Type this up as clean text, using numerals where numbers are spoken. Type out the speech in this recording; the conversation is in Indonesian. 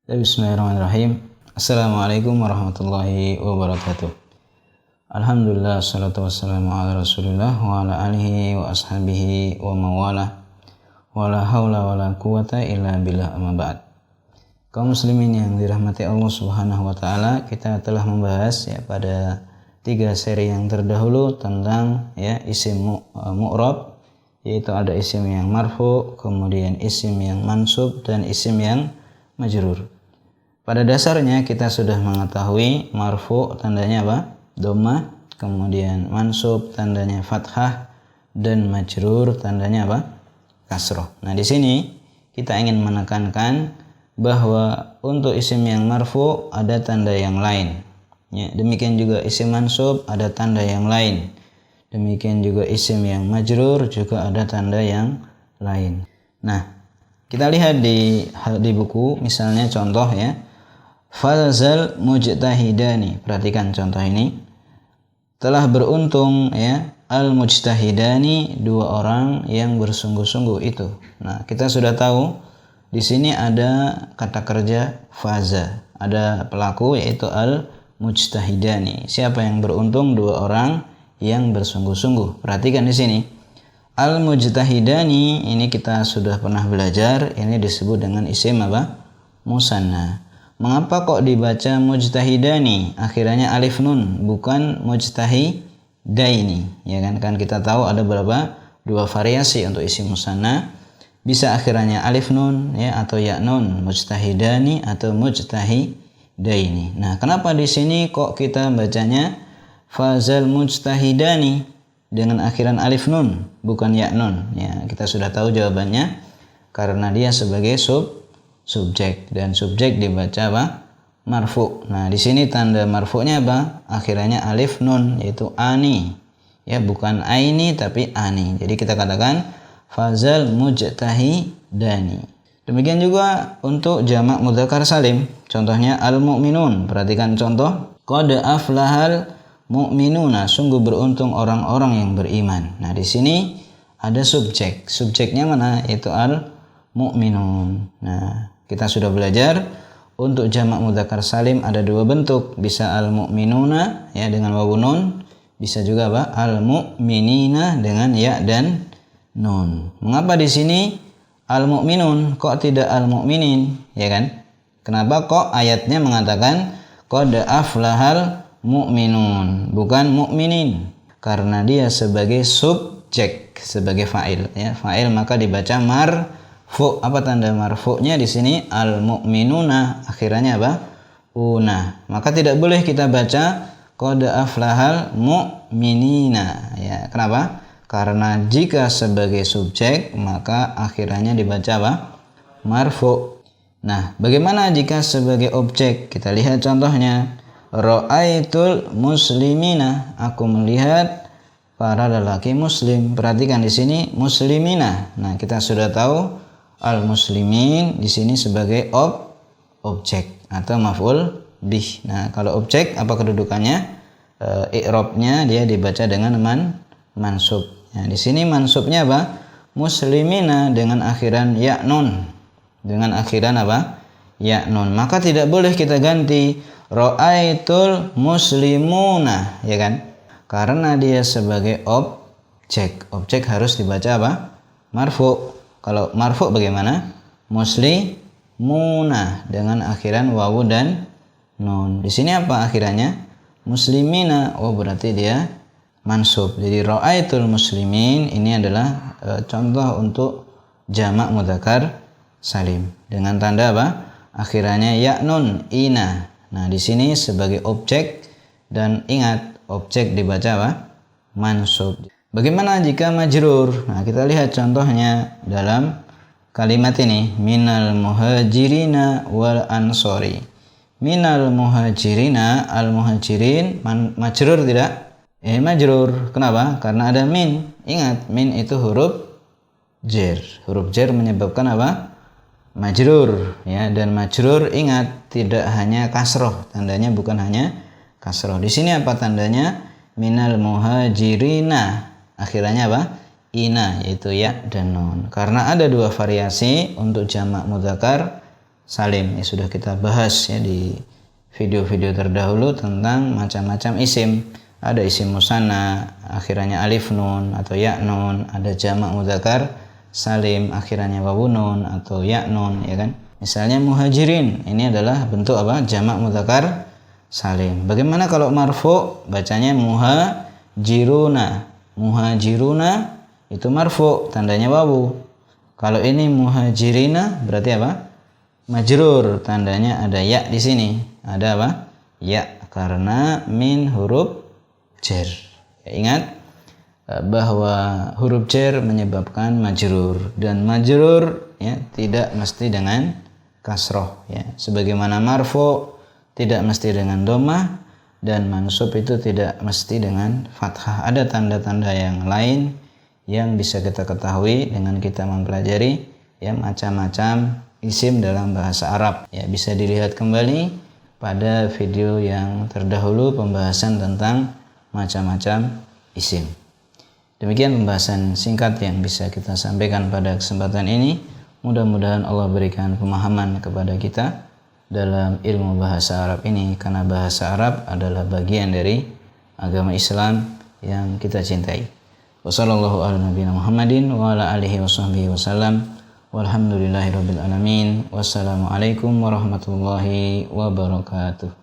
Bismillahirrahmanirrahim. Assalamualaikum warahmatullahi wabarakatuh. Alhamdulillah, salatu wassalamu ala rasulillah wa ala alihi wa ashabihi wa mawala wa la hawla wa la quwata illa billah, amma ba'd. Kaum muslimin yang dirahmati Allah subhanahu wa ta'ala, kita telah membahas pada 3 seri yang terdahulu tentang isim mu'rab, yaitu ada isim yang marfu, kemudian isim yang mansub, dan isim yang majrur. Pada dasarnya kita sudah mengetahui marfu tandanya apa? Dhammah, kemudian mansub tandanya fathah, dan majrur tandanya apa? Kasroh. Nah, di sini kita ingin menekankan bahwa untuk isim yang marfu ada tanda yang lain. Demikian juga isim mansub ada tanda yang lain. Demikian juga isim yang majrur juga ada tanda yang lain. Nah, kita lihat di buku, misalnya contoh Fazal mujtahidani. Perhatikan contoh ini. Telah beruntung al-mujtahidani, 2 orang yang bersungguh-sungguh itu. Nah, kita sudah tahu di sini ada kata kerja faza. Ada pelaku yaitu al-mujtahidani. Siapa yang beruntung? 2 orang yang bersungguh-sungguh. Perhatikan di sini. Al-mujtahidani ini kita sudah pernah belajar, ini disebut dengan isim apa? Musanna. Mengapa kok dibaca mujtahidani? Akhirnya alif nun, bukan mujtahidaini. Ya kan kita tahu ada berapa? 2 variasi untuk isim musanna. Bisa akhirnya alif nun atau ya nun, mujtahidani atau mujtahidaini. Nah, kenapa di sini kok kita bacanya fazal mujtahidani dengan akhiran alif nun, bukan ya nun? Ya, kita sudah tahu jawabannya, karena dia sebagai subjek, dan subjek dibaca apa? Marfu. Nah, di sini tanda marfu'nya apa? Akhirnya alif nun, yaitu ani. Ya, bukan aini tapi ani. Jadi kita katakan fazal mujtahidani. Demikian juga untuk jamak mudzakkar salim. Contohnya al-mu'minun. Perhatikan contoh. Qad aflahal mu'minuna, sungguh beruntung orang-orang yang beriman. Nah, di sini ada subjek. Subjeknya mana? Yaitu al-mu'minun. Nah, kita sudah belajar untuk jamak mudzakkar salim ada 2 bentuk. Bisa al-mu'minuna dengan wawu nun, bisa juga apa? Al-mu'minina dengan ya dan nun. Mengapa di sini al-mu'minun kok tidak al-mu'minin? Ya kan? Kenapa kok ayatnya mengatakan qad aflahal mu'minun, bukan mu'minin? Karena dia sebagai subjek, sebagai fa'il fa'il, maka dibaca marfu. Apa tanda marfu'nya di sini? Al-mu'minuna, akhirnya apa? Una. Maka tidak boleh kita baca qad aflahal mu'minina. Ya, kenapa? Karena jika sebagai subjek maka akhirnya dibaca apa? Marfu'. Nah, bagaimana jika sebagai objek? Kita lihat contohnya. Ra'aitul muslimina, aku melihat para lelaki muslim. Perhatikan di sini muslimina. Nah, kita sudah tahu al-muslimin di sini sebagai objek atau maf'ul bih. Nah, kalau objek apa kedudukannya? I'rabnya dia dibaca dengan mansub. Nah, di sini mansubnya apa? Muslimina dengan akhiran ya nun. Dengan akhiran apa? Ya nun. Maka tidak boleh kita ganti ra'aitul muslimuna, ya kan? Karena dia sebagai objek. Objek harus dibaca apa? Marfu'. Kalau marfu' bagaimana? Muslimuna dengan akhiran wawu dan nun. Di sini apa akhirannya? Muslimina. Oh, berarti dia mansub. Jadi ra'aitul muslimin ini adalah contoh untuk jamak mudzakkar salim dengan tanda apa? Akhirannya ya nun, ina. Nah, di sini sebagai objek, dan ingat objek dibaca apa? Mansub. Bagaimana jika majrur? Nah, kita lihat contohnya dalam kalimat ini. Minal muhajirina wal ansori. Minal muhajirina, al-muhajirin, majrur tidak? Majrur. Kenapa? Karena ada min. Ingat, min itu huruf jar. Huruf jar menyebabkan apa? Majrur. Ya, dan majrur ingat tidak hanya kasroh. Tandanya bukan hanya kasroh. Di sini apa tandanya? Minal muhajirina. Akhirnya apa? Ina, yaitu ya dan nun. Karena ada 2 variasi untuk jamak mudzakkar salim. Ya, sudah kita bahas ya di video-video terdahulu tentang macam-macam isim. Ada isim musanna akhirannya alif nun atau ya nun, ada jamak mudzakkar salim akhirannya wawu nun atau ya nun, ya kan? Misalnya muhajirin, ini adalah bentuk apa? Jamak mudzakkar salim. Bagaimana kalau marfu? Bacanya muhajiruna. Muhajiruna itu marfu, tandanya wawu. Kalau ini muhajirina berarti apa? Majrur, tandanya ada ya di sini. Ada apa? Ya, karena min huruf jar. Ya, ingat bahwa huruf jar menyebabkan majrur, dan majrur ya tidak mesti dengan kasroh ya. Sebagaimana marfu tidak mesti dengan dhammah, dan mansub itu tidak mesti dengan fathah. Ada tanda-tanda yang lain yang bisa kita ketahui dengan kita mempelajari ya macam-macam isim dalam bahasa Arab. Ya, bisa dilihat kembali pada video yang terdahulu pembahasan tentang macam-macam isim. Demikian pembahasan singkat yang bisa kita sampaikan pada kesempatan ini. Mudah-mudahan Allah berikan pemahaman kepada kita dalam ilmu bahasa Arab ini, karena bahasa Arab adalah bagian dari agama Islam yang kita cintai. Wassallallahu ala nabiyina Muhammadin wa ala alihi washabbihi wasallam. Walhamdulillahirabbil alamin. Wassalamualaikum warahmatullahi wabarakatuh.